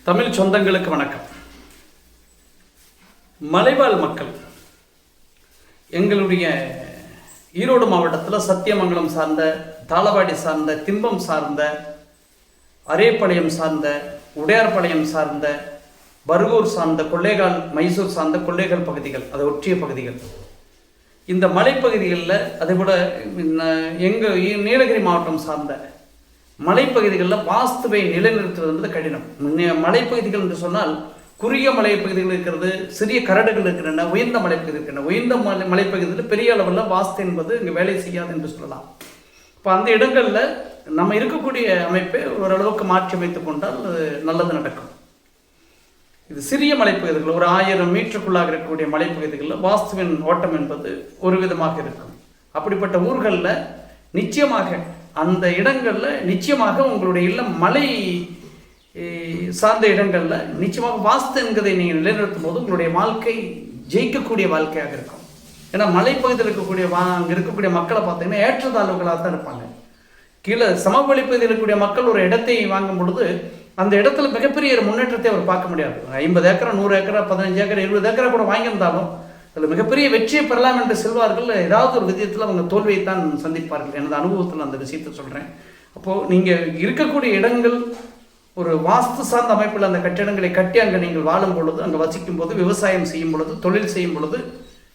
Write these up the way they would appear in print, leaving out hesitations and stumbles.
தமிழ் சொந்தங்களுக்கு வணக்கம். மலைவாழ் மக்கள் எங்களுடைய ஈரோடு மாவட்டத்தில் சத்தியமங்கலம் சார்ந்த, தாளவாடி சார்ந்த, திம்பம் சார்ந்த, அரேப்பாளையம் சார்ந்த, உடையார்பாளையம் சார்ந்த, பர்கூர் சார்ந்த, கொள்ளைகால், மைசூர் சார்ந்த கொள்ளைகால் பகுதிகள், அதை ஒற்றிய பகுதிகள், இந்த மலைப்பகுதிகளில் அதேபோல் எங்கள் நீலகிரி மாவட்டம் சார்ந்த மலைப்பகுதிகளில் வாஸ்துவை நிலைநிறுத்துவது என்பது கடினம். மலைப்பகுதிகள் என்று சொன்னால் குறுகிய மலைப்பகுதிகள் இருக்கிறது, சிறிய கரடுகள் இருக்கின்றன, உயர்ந்த மலைப்பகுதி இருக்கின்றன. உயர்ந்த மலைப்பகுதியில் பெரிய அளவில் வாஸ்து என்பது இங்கே வேலை செய்யாது என்று சொல்லலாம். இப்போ அந்த இடங்களில் நம்ம இருக்கக்கூடிய அமைப்பை ஓரளவுக்கு மாற்றி வைத்துக் கொண்டால் நல்லது நடக்கும். இது சிறிய மலைப்பகுதிகள், ஒரு 1000 மீட்டருக்குள்ளாக இருக்கக்கூடிய மலைப்பகுதிகளில் வாஸ்துவின் ஓட்டம் என்பது ஒரு விதமாக இருக்கும். அப்படிப்பட்ட ஊர்களில் நிச்சயமாக, அந்த இடங்களில் நிச்சயமாக உங்களுடைய இல்லம் மலை சார்ந்த இடங்களில் நிச்சயமாக வாஸ்து என்கிறதை நீங்கள் நிலைநிறுத்தும் போது உங்களுடைய வாழ்க்கை ஜெயிக்கக்கூடிய வாழ்க்கையாக இருக்கும். ஏன்னா மலைப்பகுதியில் இருக்கக்கூடிய அங்கே இருக்கக்கூடிய மக்களை பார்த்தீங்கன்னா ஏற்றத்தாழ்வுகளாக தான் இருப்பாங்க. கீழே சமவெளி பகுதியில் இருக்கக்கூடிய மக்கள் ஒரு இடத்தை வாங்கும் பொழுது அந்த இடத்துல மிகப்பெரிய ஒரு முன்னேற்றத்தை அவர் பார்க்க முடியாது. 50 ஏக்கரா, 100 ஏக்கரா, 15 ஏக்கரா, 20 ஏக்கரா கூட வாங்கியிருந்தாலும் அதில் மிகப்பெரிய வெற்றியை பெறலாம் என்று செல்வார்கள். ஏதாவது ஒரு விதத்தில் அவங்க தோல்வியைத்தான் சந்திப்பார்கள். எனது அனுபவத்தில் அந்த விஷயத்தை சொல்கிறேன். அப்போது நீங்கள் இருக்கக்கூடிய இடங்கள் ஒரு வாஸ்து சார்ந்த அமைப்பில் அந்த கட்டிடங்களை கட்டி அங்கே நீங்கள் வாழும் பொழுது, அங்கே வசிக்கும் போது, விவசாயம் செய்யும் பொழுது, தொழில் செய்யும் பொழுது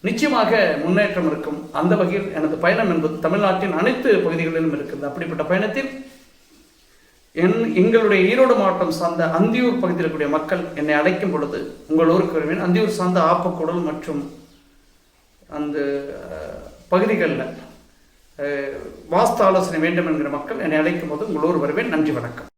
நிச்சயமாக முன்னேற்றம் இருக்கும். அந்த வகையில் எனது பயணம் என்பது தமிழ்நாட்டின் அனைத்து பகுதிகளிலும் இருக்குது. அப்படிப்பட்ட பயணத்தில் எங்களுடைய ஈரோடு மாவட்டம் சார்ந்த அந்தியூர் பகுதியில் இருக்கக்கூடிய மக்கள் என்னை அழைக்கும் பொழுது உங்கள் ஊருக்கு வருவேன். அந்தியூர் சார்ந்த ஆப்பக்கூடல் மற்றும் அந்த பகுதிகளில் வாஸ்து ஆலோசனை வேண்டும் என்கிற மக்கள் என்னை அழைக்கும் போது உங்கள் ஊர் வருவேன். நன்றி, வணக்கம்.